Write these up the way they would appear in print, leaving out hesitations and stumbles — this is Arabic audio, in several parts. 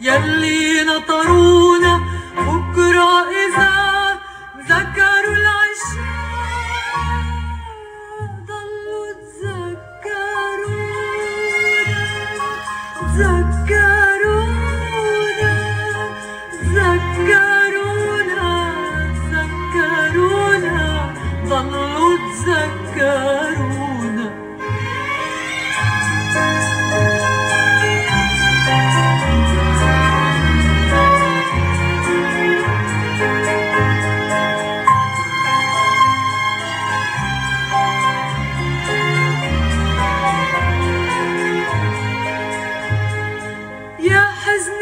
يلي نطرونا بكرة إذا ذكروا العشاء ضلوا تذكرونا تذكرونا تذكرونا تذكرونا ضلوا تذكرونا.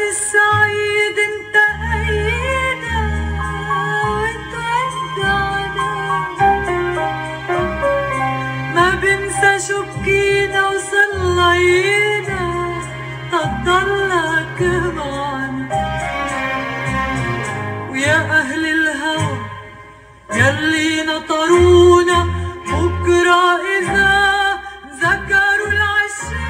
السعيد انتهينا وتودعنا ما بنسى شو بكينا وصلينا تضلك معنا. ويا أهل الهوى يلي نطرونا بكرة إذا ذكروا العشاء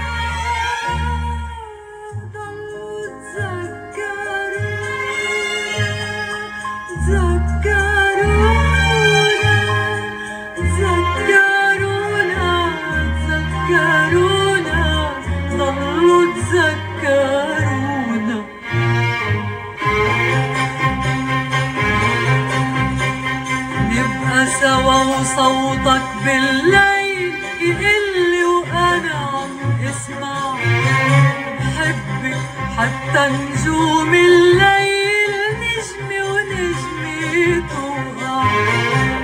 تذكرونا تذكرونا تذكرونا ضلوا تذكرونا. نبقى سوا وصوتك بالليل يقلي وأنا عم اسمع بحبك حتى نجوم الليل نجمي ونجمي توقع.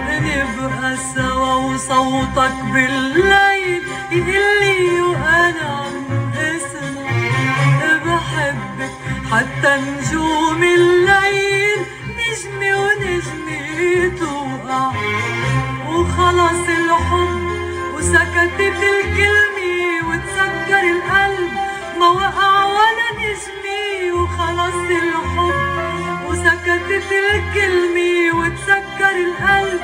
نبقى سوا وصوتك بالليل يقلي وأنا عم اسمع بحبك حتى نجوم الليل نجمي ونجمي توقع. وخلص الحب وسكتت الكلمة وتسكر القلب ما وقع ولا نجمي. وخلص الحب وسكتت الكلمة وتسكر القلب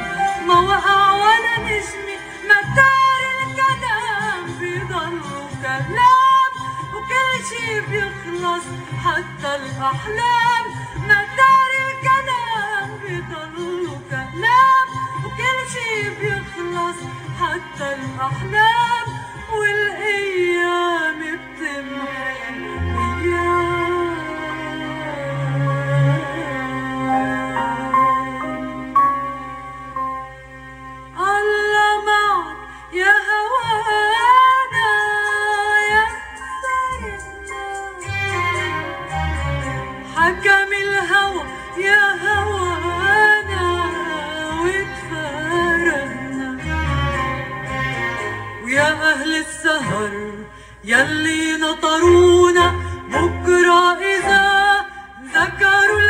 ما وقع ولا نجمي. مدار الكلام بيضلوا كلام وكل شي بيخلص حتى الأحلام. مدار الكلام بيضلوا كلام وكل شي بيخلص حتى الأحلام. والأيام بتمحي الله معك يا هوانا يا سرنا حكم الهوى يا هوانا وتفارقنا. ويا أهل السهر يلي نطرونا بكرة إذا ذكروا